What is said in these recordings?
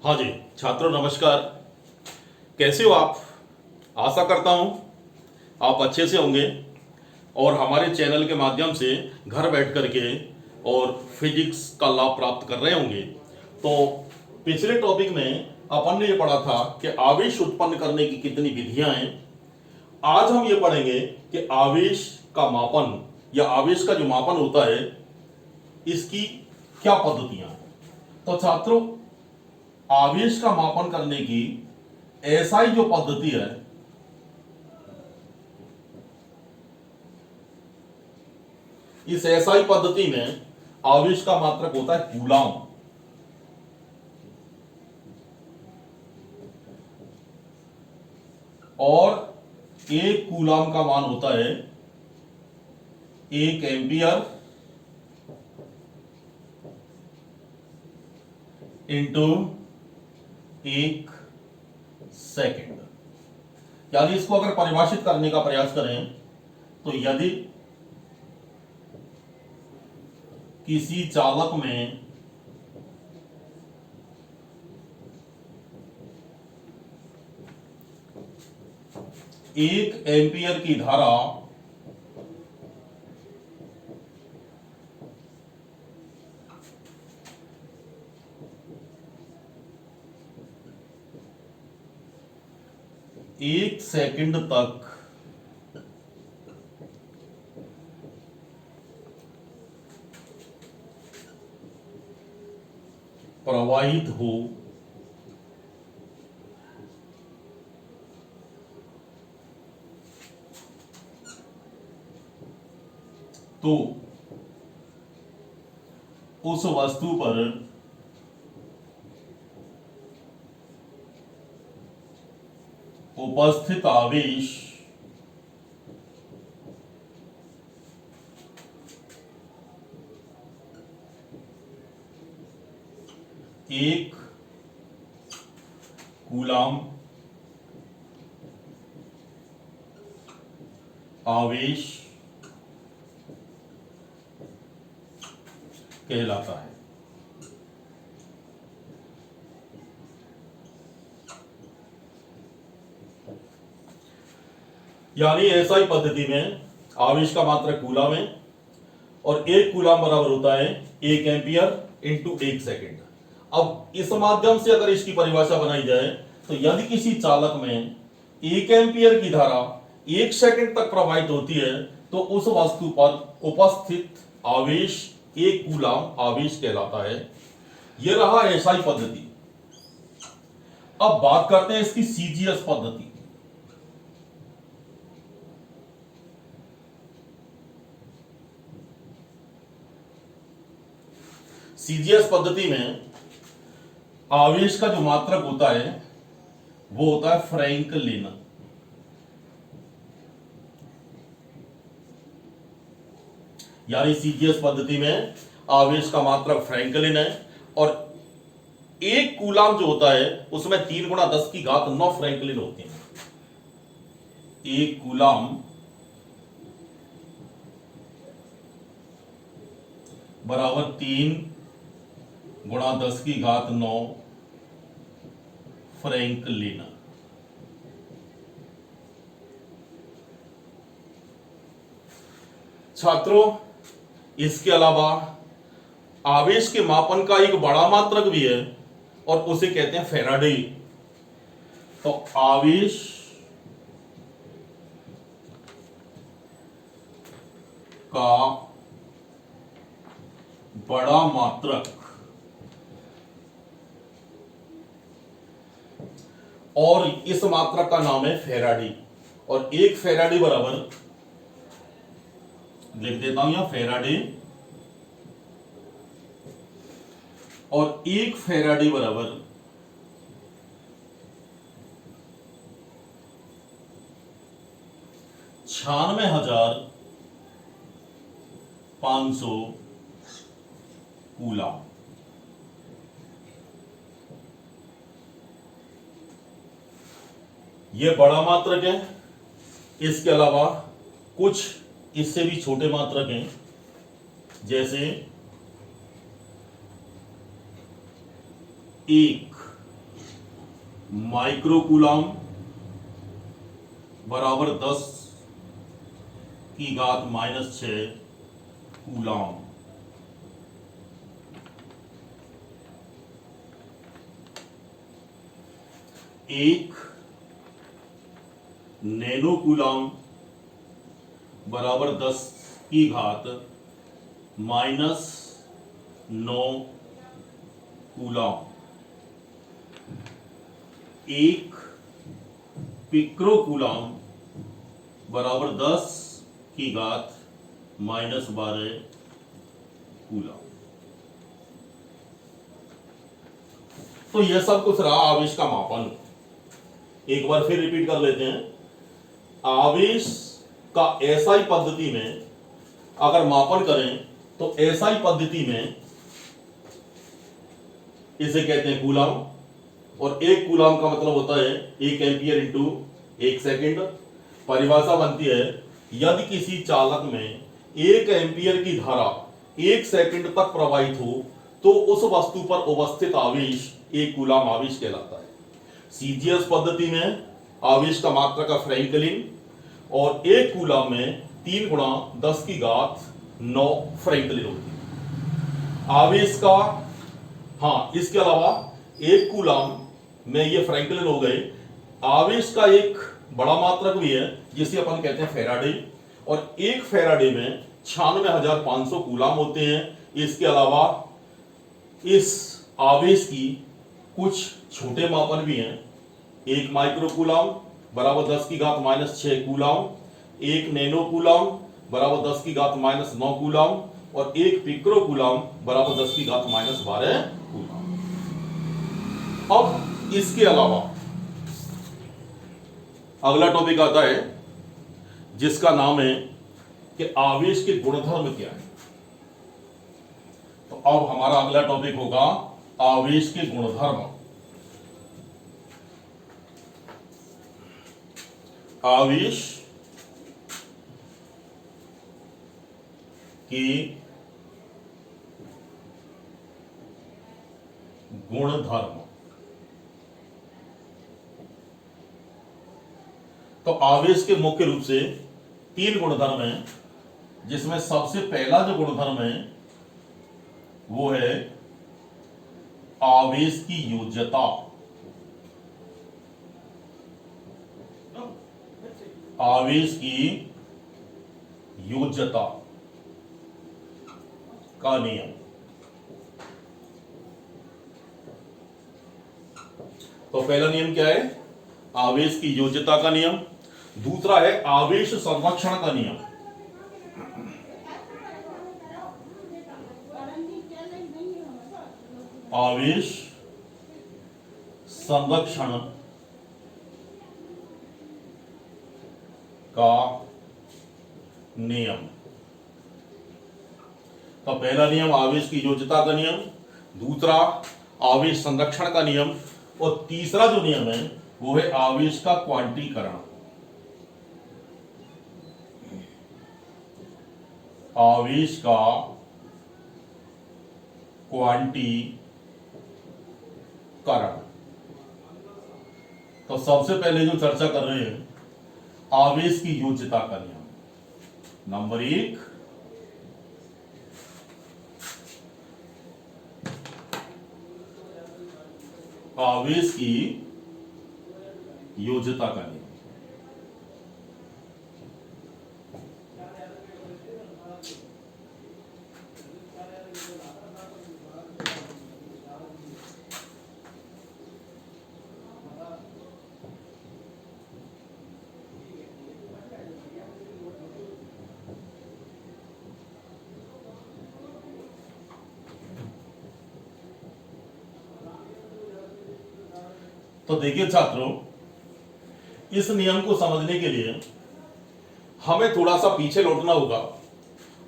हाँ जी। छात्रों नमस्कार। कैसे हो आप? आशा करता हूँ आप अच्छे से होंगे और हमारे चैनल के माध्यम से घर बैठ करके और फिजिक्स का लाभ प्राप्त कर रहे होंगे। तो पिछले टॉपिक में अपन ने ये पढ़ा था कि आवेश उत्पन्न करने की कितनी विधियां हैं। आज हम ये पढ़ेंगे कि आवेश का मापन या आवेश का जो मापन होता है इसकी क्या पद्धतियां हैं। तो छात्रों, आवेश का मापन करने की एसआई जो पद्धति है, इस एसआई पद्धति में आवेश का मात्रक होता है कूलाम। और एक कूलाम का मान होता है 1 एम्पियर इंटू 1 सेकेंड। यानी इसको अगर परिभाषित करने का प्रयास करें तो यदि किसी चालक में एक एम्पियर की धारा एक सेकंड तक प्रवाहित हो तो उस वस्तु पर उपस्थित आवेश एक कूलाम आवेश कहलाता है। यानी एसआई पद्धति में आवेश का मात्रक कूलाम है और एक कूलाम बराबर होता है 1 एम्पियर इंटू 1 सेकेंड। अब इस माध्यम से अगर इसकी परिभाषा बनाई जाए तो यदि किसी चालक में 1 एम्पियर की धारा 1 सेकेंड तक प्रवाहित होती है तो उस वस्तु पर उपस्थित आवेश एक कूलाम आवेश कहलाता है। यह रहा एसआई पद्धति। अब बात करते हैं इसकी सीजीएस पद्धति। सीजीएस पद्धति में आवेश का जो मात्रक होता है वो होता है फ्रैंकलिन। यानी सीजीएस पद्धति में आवेश का मात्रक फ्रैंकलिन है और एक कूलाम जो होता है उसमें 3 गुणा 10 की घात 9 फ्रैंकलिन होते हैं। एक कूलाम बराबर 3 गुणा 10 की घात 9 फ्रैंकलिन। छात्रों, इसके अलावा आवेश के मापन का एक बड़ा मात्रक भी है और उसे कहते हैं फैराडे। तो आवेश का बड़ा मात्रक और इस मात्रक का नाम है फैराडे। और एक फैराडे बराबर, लिख देता हूं यहां फैराडे, और एक फैराडे बराबर 96,500 कूलाम। यह बड़ा मात्रक है। इसके अलावा कुछ इससे भी छोटे मात्रक हैं, जैसे 1 माइक्रोकूलम बराबर 10 की घात -6 कूलम। एक नैनो कूलम बराबर 10 की घात -9 कूलम। एक पिक्रोकूलम बराबर 10 की घात -12 कूलम। तो यह सब कुछ रहा आवेश का मापन। एक बार फिर रिपीट कर लेते हैं। आवेश का एसआई पद्धति में अगर मापन करें तो एसआई पद्धति में इसे कहते हैं कूलम, और एक कूलम का मतलब होता है 1 एम्पियर इंटू 1 सेकेंड। परिभाषा बनती है यदि किसी चालक में 1 एम्पियर की धारा 1 सेकेंड तक प्रवाहित हो तो उस वस्तु पर उपस्थित आवेश 1 कूलम आवेश कहलाता है। सीजीएस पद्धति में आवेश का मात्रक का फ्रैंकलिन, और 1 कूलम में 3 गुणा 10 की घात 9 फ्रैंकलिन होती है आवेश का। हाँ, इसके अलावा 1 कूलम में ये फ्रैंकलिन हो गए। आवेश का एक बड़ा मात्रक भी है जिसे अपन कहते हैं फैराडे, और 1 फैराडे में 96,500 कूलम होते हैं। इसके अलावा इस आवेश की कुछ छोटे मापन भी हैं। 1 माइक्रोकूलम बराबर 10 की घात -6 कूलम, 1 नैनो कूलम बराबर 10 की घात -9 कूलम, और 1 पिक्रोकूलम बराबर 10 की घात -12 कूलम। अब इसके अलावा अगला टॉपिक आता है जिसका नाम है कि आवेश के गुणधर्म क्या है। तो अब हमारा अगला टॉपिक होगा आवेश के गुणधर्म। आवेश के गुणधर्म। तो आवेश के मुख्य रूप से 3 गुणधर्म हैं, जिसमें सबसे पहला जो गुणधर्म है वो है आवेश की योज्यता। आवेश की योज्यता का नियम। तो पहला नियम क्या है? आवेश की योज्यता का नियम। दूसरा है आवेश संरक्षण का नियम। आवेश संरक्षण का नियम। तो पहला नियम आवेश की योज्यता का नियम, दूसरा आवेश संरक्षण का नियम, और तीसरा जो नियम है वो है आवेश का क्वांटीकरण। आवेश का क्वांटीकरण। तो सबसे पहले जो चर्चा कर रहे हैं आवेश की योज्यता का नियम। नंबर 1, आवेश की योज्यता का नियम। तो देखिए छात्रों, इस नियम को समझने के लिए हमें थोड़ा सा पीछे लौटना होगा,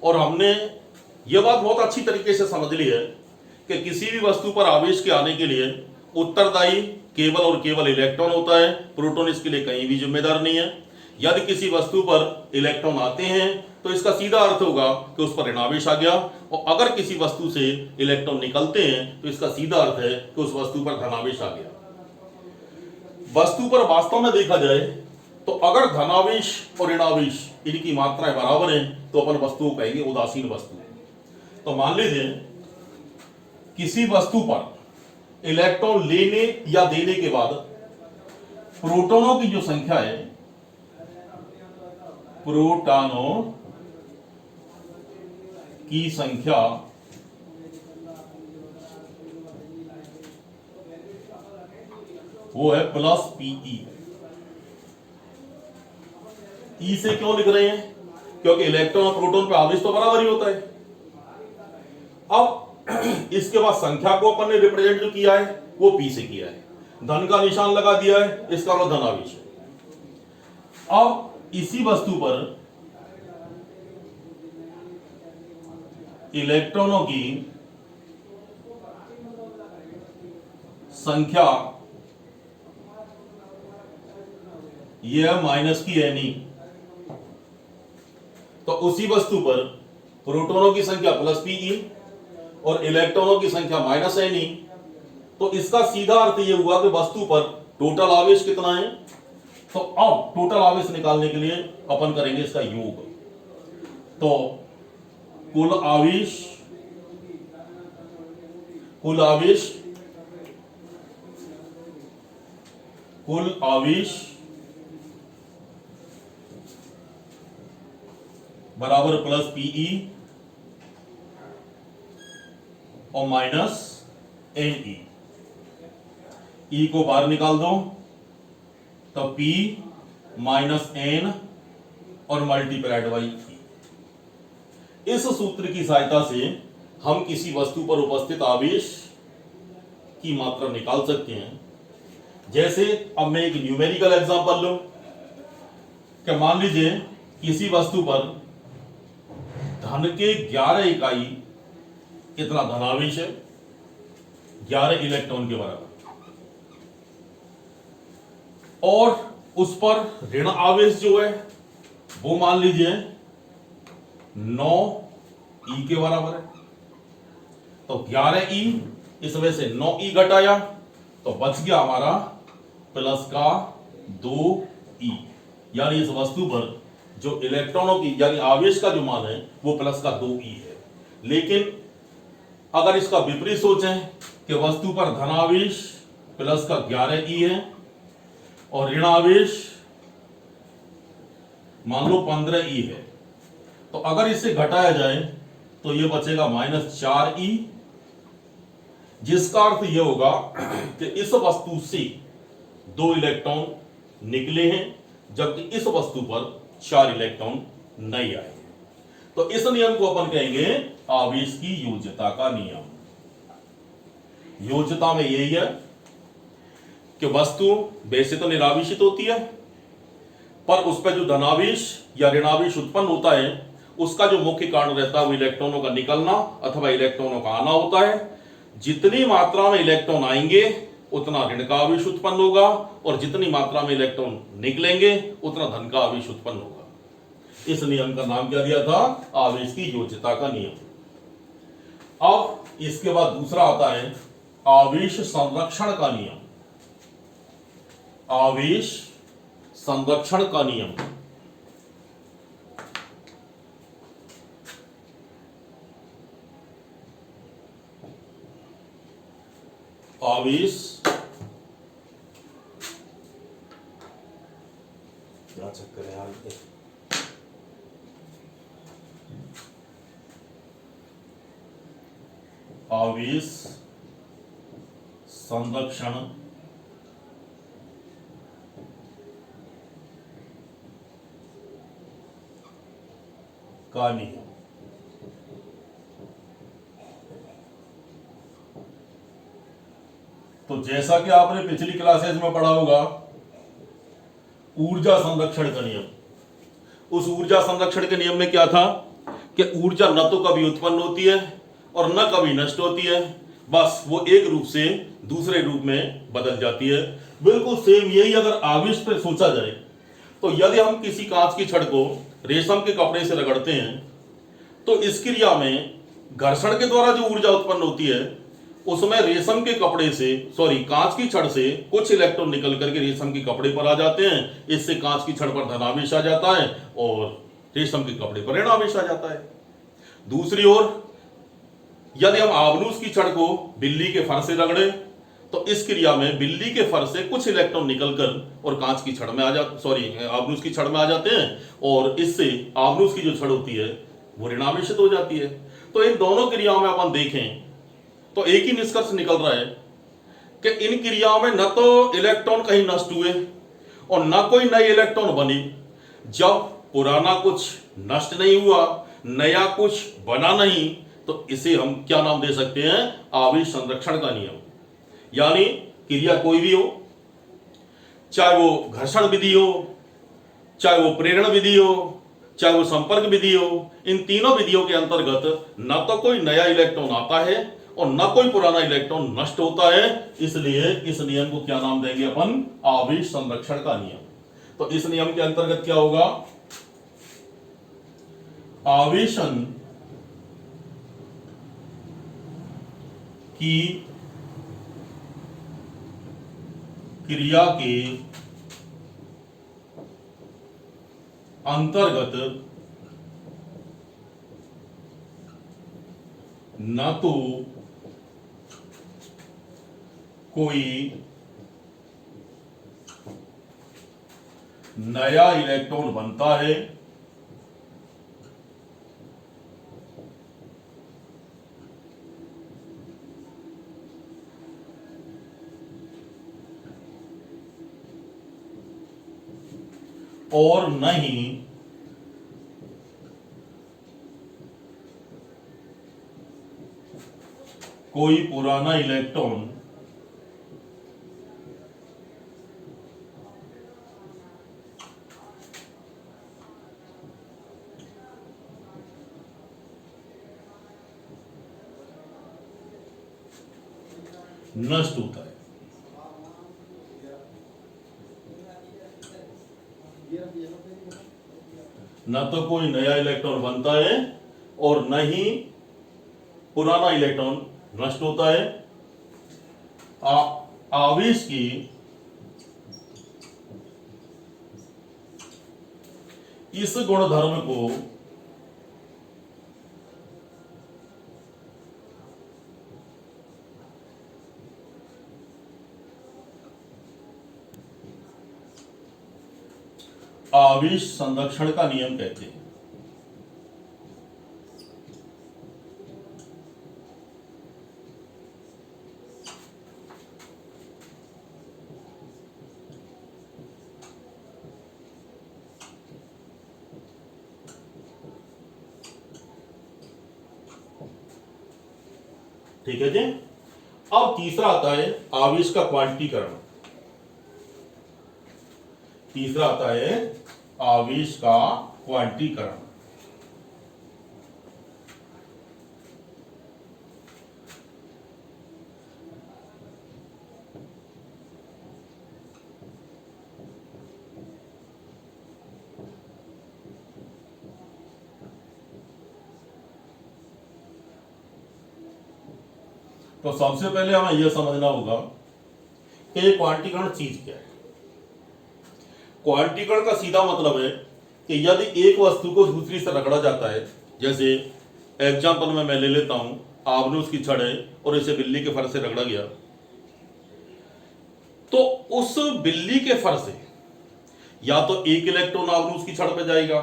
और हमने यह बात बहुत अच्छी तरीके से समझ ली है कि किसी भी वस्तु पर आवेश के आने के लिए उत्तरदायी केवल और केवल इलेक्ट्रॉन होता है, प्रोटॉन इसके लिए कहीं भी जिम्मेदार नहीं है। यदि किसी वस्तु पर इलेक्ट्रॉन आते हैं तो इसका सीधा अर्थ होगा कि उस पर ऋणावेश आ गया, और अगर किसी वस्तु से इलेक्ट्रॉन निकलते हैं तो इसका सीधा अर्थ है कि उस वस्तु पर धनावेश आ गया। वस्तु पर वास्तव में देखा जाए तो अगर धनावेश और ऋणावेश इनकी मात्राएं बराबर हैं तो अपन वस्तु को कहेंगे उदासीन वस्तु। तो मान लीजिए किसी वस्तु पर इलेक्ट्रॉन लेने या देने के बाद प्रोटॉनों की जो संख्या है, प्रोटॉनों की संख्या वो है प्लस पीई। ई से क्यों लिख रहे हैं? क्योंकि इलेक्ट्रॉन और प्रोटॉन पे आवेश तो बराबर ही होता है। अब इसके बाद संख्या को अपन ने रिप्रेजेंट जो किया है वो पी से किया है, धन का निशान लगा दिया है, इसका मतलब धनावेश है। अब इसी वस्तु पर इलेक्ट्रॉनों की संख्या यह माइनस की एनी, तो उसी वस्तु पर प्रोटॉनों की संख्या प्लस पीई और इलेक्ट्रॉनों की संख्या माइनस एनी। तो इसका सीधा अर्थ यह हुआ कि वस्तु पर टोटल आवेश कितना है। तो अब टोटल आवेश निकालने के लिए अपन करेंगे इसका योग। तो कुल आवेश बराबर प्लस पीई और माइनस एन ई को बाहर निकाल दो तो P माइनस एन और मल्टीप्लाइड बाई ई। इस सूत्र की सहायता से हम किसी वस्तु पर उपस्थित आवेश की मात्रा निकाल सकते हैं। जैसे अब मैं एक न्यूमेरिकल एग्जांपल लूं कि मान लीजिए किसी वस्तु पर धन के 11 इकाई कितना धनावेश है, 11 इलेक्ट्रॉन के बराबर, और उस पर ऋण आवेश जो है वो मान लीजिए 9 ई के बराबर है। तो 11 ई, इस वजह से 9 ई घटाया तो बच गया हमारा प्लस का 2 ई। यानी इस वस्तु पर जो इलेक्ट्रॉनों की यानी आवेश का जो मान है वो प्लस का 2 ई है। लेकिन अगर इसका विपरीत सोचें कि वस्तु पर धनावेश प्लस का 11 ई है और ऋण आवेश मान लो 15 ई है, तो अगर इसे घटाया जाए तो ये बचेगा माइनस 4 ई, जिसका अर्थ यह होगा कि इस वस्तु से 2 इलेक्ट्रॉन निकले हैं जबकि इस वस्तु पर 4 इलेक्ट्रॉन नहीं आए। तो इस नियम को अपन कहेंगे आवेश की योज्यता का नियम। योज्यता में यही है कि वस्तु वैसे तो निरावेशित होती है, पर उस पर जो धनावेश या ऋणावेश उत्पन्न होता है उसका जो मुख्य कारण रहता है वो इलेक्ट्रॉनों का निकलना अथवा इलेक्ट्रॉनों का आना होता है। जितनी मात्रा में इलेक्ट्रॉन आएंगे उतना ऋण का आवेश उत्पन्न होगा और जितनी मात्रा में इलेक्ट्रॉन निकलेंगे उतना धन का आवेश उत्पन्न होगा। इस नियम का नाम क्या दिया था? आवेश की योज्यता का नियम। अब इसके बाद दूसरा आता है आवेश संरक्षण का नियम। आवेश संरक्षण का नियम। आवेश क्या चक्कर है यार? आवेश संरक्षण का नियम। तो जैसा कि आपने पिछली क्लासेज में पढ़ा होगा ऊर्जा संरक्षण का नियम। उस ऊर्जा संरक्षण के नियम में क्या था कि ऊर्जा न तो कभी उत्पन्न होती है और न कभी नष्ट होती है, बस वो एक रूप से दूसरे रूप में बदल जाती है। बिल्कुल सेम यही अगर आवेश पर सोचा जाए तो यदि हम किसी कांच की छड़ को रेशम के कपड़े से रगड़ते हैं तो इस क्रिया में घर्षण के द्वारा जो ऊर्जा उत्पन्न होती है उसमें रेशम के कपड़े से सॉरी कांच की छड़ से कुछ इलेक्ट्रॉन निकल करके रेशम के कपड़े पर आ जाते हैं, इससे कांच की छड़ पर धनावेश आ जाता है और रेशम के कपड़े पर ऋणावेश आ जाता है। दूसरी ओर यदि हम आबनूस की छड़ को बिल्ली के फर से रगड़े तो इस क्रिया में बिल्ली के फर से कुछ इलेक्ट्रॉन निकलकर और कांच की छड़ में आ जाते सॉरी आबनूस की छड़ में आ जाते हैं और इससे आबनूस की जो छड़ होती है वो ऋणावेशित हो जाती है। तो इन दोनों क्रियाओं में अपन देखें तो एक ही निष्कर्ष निकल रहा है कि इन क्रियाओं में न तो इलेक्ट्रॉन कहीं नष्ट हुए और न कोई नए इलेक्ट्रॉन बने। जब पुराना कुछ नष्ट नहीं हुआ, नया कुछ बना नहीं, तो इसे हम क्या नाम दे सकते हैं? आवेश संरक्षण का नियम। यानी क्रिया कोई भी हो, चाहे वो घर्षण विधि हो, चाहे वो प्रेरण विधि हो, चाहे वो संपर्क विधि हो, इन तीनों विधियों के अंतर्गत न तो कोई नया इलेक्ट्रॉन आता है और न कोई पुराना इलेक्ट्रॉन नष्ट होता है। इसलिए इस नियम को क्या नाम देंगे अपन? आवेश संरक्षण का नियम। तो इस नियम के अंतर्गत क्या होगा? आवेशन की क्रिया के अंतर्गत न तो कोई नया इलेक्ट्रॉन बनता है और न ही कोई पुराना इलेक्ट्रॉन नष्ट होता है। न तो कोई नया इलेक्ट्रॉन बनता है और न ही पुराना इलेक्ट्रॉन नष्ट होता है। आवेश की इस गुणधर्म को आवेश संरक्षण का नियम कहते हैं। ठीक है जी। अब तीसरा आता है आवेश का क्वांटीकरण। तीसरा आता है आवेश का क्वांटीकरण। तो सबसे पहले हमें यह समझना होगा कि क्वांटीकरण चीज क्या है। क्वांटीकरण का सीधा मतलब है कि यदि एक वस्तु को दूसरी से रगड़ा जाता है, जैसे एग्जाम्पल में मैं ले लेता हूं, आबनूस की छड़ है और इसे बिल्ली के फर से रगड़ा गया, तो उस बिल्ली के फर से या तो एक इलेक्ट्रॉन आबनूस की छड़ पे जाएगा,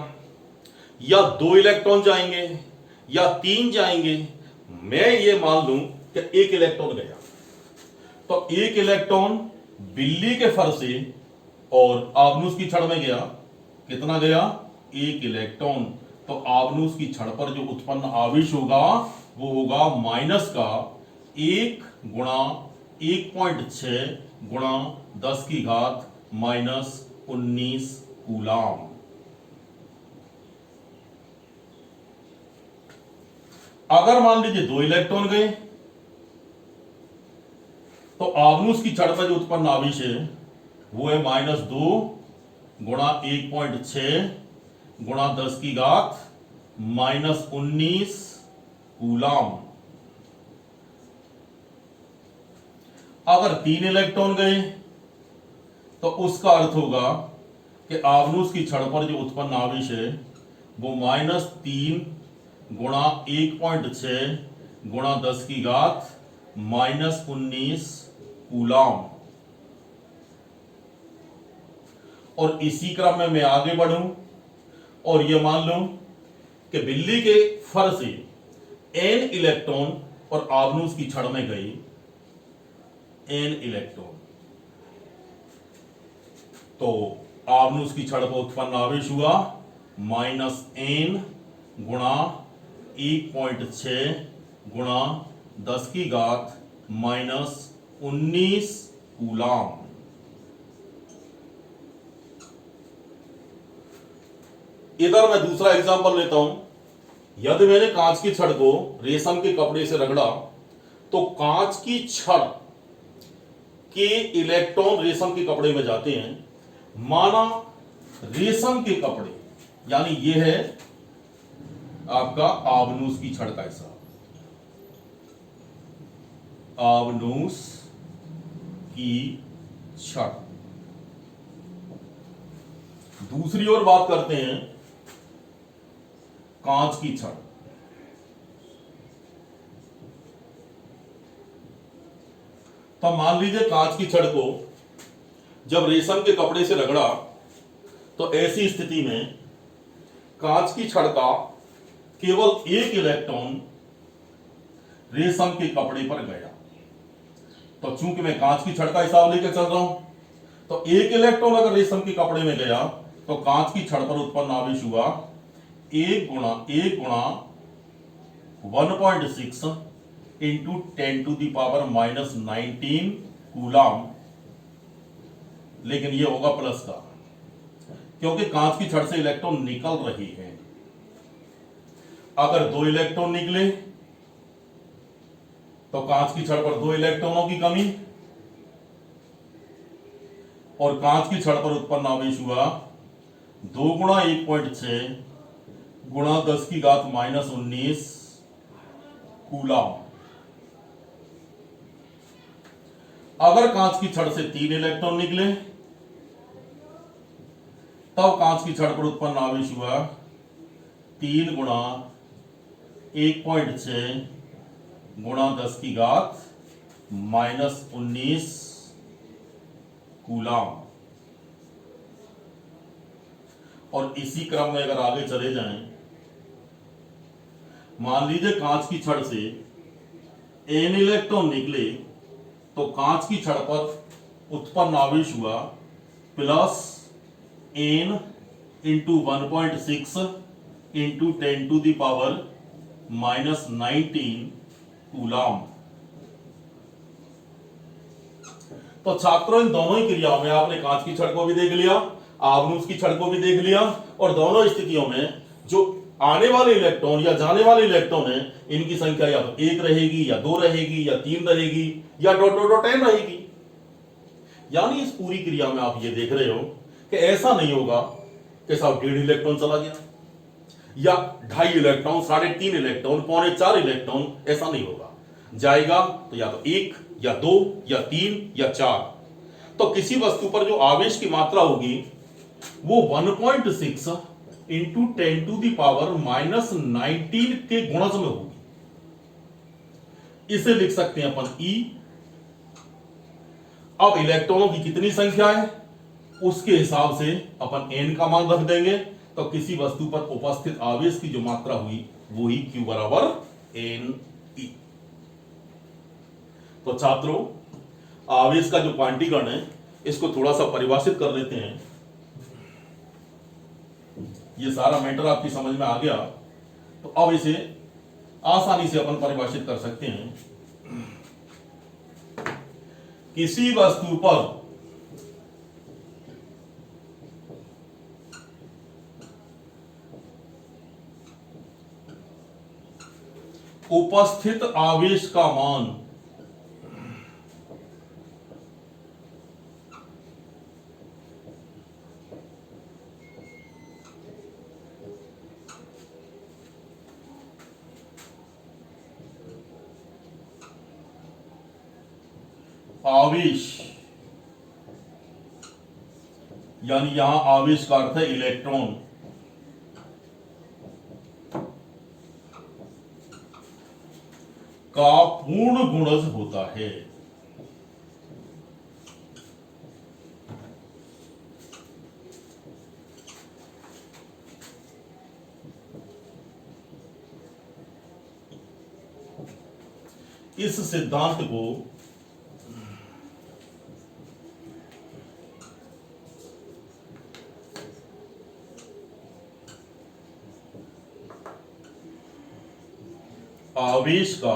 या 2 इलेक्ट्रॉन जाएंगे, या 3 जाएंगे। मैं ये मान लूं कि 1 इलेक्ट्रॉन गया, तो 1 इलेक्ट्रॉन बिल्ली के फर से और आबनूस की छड़ में गया। कितना गया? 1 इलेक्ट्रॉन। तो आबनूस की छड़ पर जो उत्पन्न आवेश होगा वो होगा माइनस का 1 गुणा 1.6 गुणा 10 की घात माइनस 19 कूलाम। अगर मान लीजिए 2 इलेक्ट्रॉन गए तो आबनूस की छड़ पर जो उत्पन्न आवेश है वो है -2 गुणा 1.6 गुणा 10 की घात माइनस 19 कूलाम। अगर 3 इलेक्ट्रॉन गए तो उसका अर्थ होगा कि आव्यूह की छड़ पर जो उत्पन्न आवेश है वो -3 गुणा 1.6 गुणा 10 की घात -19 कूलाम। और इसी क्रम में मैं आगे बढ़ूं और यह मान लूं कि बिल्ली के फर से n इलेक्ट्रॉन और आव्यूह की छड़ में गई n इलेक्ट्रॉन, तो आव्यूह की छड़ पर उत्पन्न आवेश हुआ -n गुणा 1.6 गुणा 10 की घात -19 कूलाम। इधर मैं दूसरा एग्जांपल लेता हूं। यदि मैंने कांच की छड़ को रेशम के कपड़े से रगड़ा तो कांच की छड़ के इलेक्ट्रॉन रेशम के कपड़े में जाते हैं। माना रेशम के कपड़े, यानी यह है आपका आव्यूह की छड़ का हिस्सा, आव्यूह की छड़। दूसरी ओर बात करते हैं कांच की छड़। तो मान लीजिए कांच की छड़ को जब रेशम के कपड़े से रगड़ा तो ऐसी स्थिति में कांच की छड़ का केवल एक इलेक्ट्रॉन रेशम के कपड़े पर गया। तो चूंकि मैं कांच की छड़ का हिसाब लेकर चल रहा हूं, तो एक इलेक्ट्रॉन अगर रेशम के कपड़े में गया तो कांच की छड़ पर उत्पन्न आवेश हुआ 1 गुणा 1.6 इंटू 10⁻⁻19 कूलाम। लेकिन यह होगा प्लस का, क्योंकि कांच की छड़ से इलेक्ट्रॉन निकल रही है। अगर 2 इलेक्ट्रॉन निकले तो कांच की छड़ पर 2 इलेक्ट्रॉनों की कमी, और कांच की छड़ पर उत्पन्न आवेश हुआ 2 गुणा 1.6 गुणा 10 की घात -19 कूलाम। अगर कांच की छड़ से 3 इलेक्ट्रॉन निकले तब कांच की छड़ पर उत्पन्न आवेश हुआ 3 गुणा 1.6 गुणा 10 की घात -19 कूलाम। और इसी क्रम में अगर आगे चले जाएं, मान लीजिए कांच की छड़ से n इलेक्ट्रॉन निकले तो कांच की छड़ पर उत्पन्न आवेश हुआ plus n into 1.6 into 10⁻⁻19 coulomb. तो छात्रों, इन दोनों ही क्रियाओं में आपने कांच की छड़ को भी देख लिया, आव्यूह की छड़ को भी देख लिया, और दोनों स्थितियों में जो आने वाले इलेक्ट्रॉन या जाने वाले इलेक्ट्रॉन है, इनकी संख्या या तो 1 रहेगी या 2 रहेगी या 3 रहेगी या n रहेगी। यानी इस पूरी क्रिया में आप ये देख रहे हो कि ऐसा नहीं होगा कि साहब 1.5 इलेक्ट्रॉन चला गया या 2.5 इलेक्ट्रॉन, 3.5 इलेक्ट्रॉन, 3.25 इलेक्ट्रॉन, ऐसा नहीं होगा। जाएगा तो या तो 1 या 2 या 3 या 4। तो किसी वस्तु पर जो आवेश की मात्रा होगी वो 1.6 इंटू 10⁻⁻19 के गुणज में होगी। इसे लिख सकते हैं अपन E। अब इलेक्ट्रॉनों की कितनी संख्या है उसके हिसाब से अपन n का मान रख देंगे, तो किसी वस्तु पर उपस्थित आवेश की जो मात्रा हुई वो ही Q बराबर Ne। तो छात्रों, आवेश का जो क्वांटीकरण है इसको थोड़ा सा परिभाषित कर लेते हैं। ये सारा मैटर आपकी समझ में आ गया, तो अब इसे आसानी से अपन परिभाषित कर सकते हैं। किसी वस्तु पर उपस्थित आवेश का मान आवेश, यानी यहां आवेश का अर्थ है इलेक्ट्रॉन, का पूर्ण गुणज होता है। इस सिद्धांत को आवेश का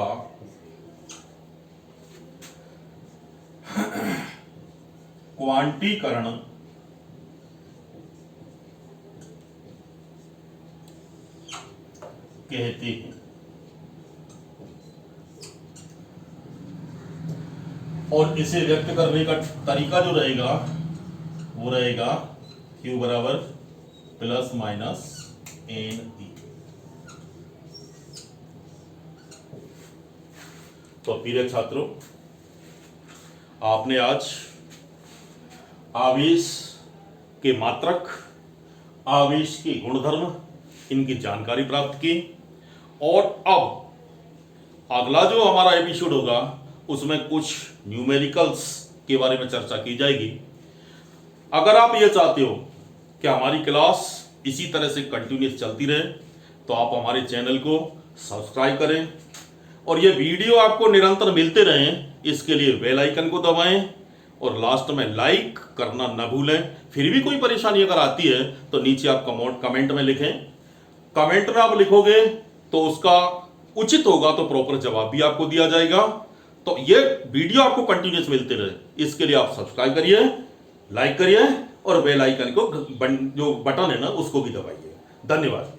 क्वांटीकरण कहते हैं। और इसे व्यक्त करने का तरीका जो रहेगा वो रहेगा Q बराबर प्लस माइनस NE। तो प्रिय छात्रों, आपने आज आवेश के मात्रक, आवेश के गुणधर्म, इनकी जानकारी प्राप्त की। और अब अगला जो हमारा एपिसोड होगा उसमें कुछ न्यूमेरिकल्स के बारे में चर्चा की जाएगी। अगर आप ये चाहते हो कि हमारी क्लास इसी तरह से कंटिन्यूस चलती रहे तो आप हमारे चैनल को सब्सक्राइब करें और ये वीडियो आपको निरंतर मिलते रहें, इसके लिए बेल आइकन को दबाएं और लास्ट में लाइक करना न भूलें। फिर भी कोई परेशानी अगर आती है तो नीचे आप कमेंट में लिखें। कमेंट में आप लिखोगे तो उसका उचित होगा तो प्रॉपर जवाब भी आपको दिया जाएगा। तो ये वीडियो आपको कंटिन्यूस मिलते रहे, इसके लिए आप सब्सक्राइब करिए, लाइक करिए और बेल आइकन को जो बटन है ना उसको भी दबाइए। धन्यवाद।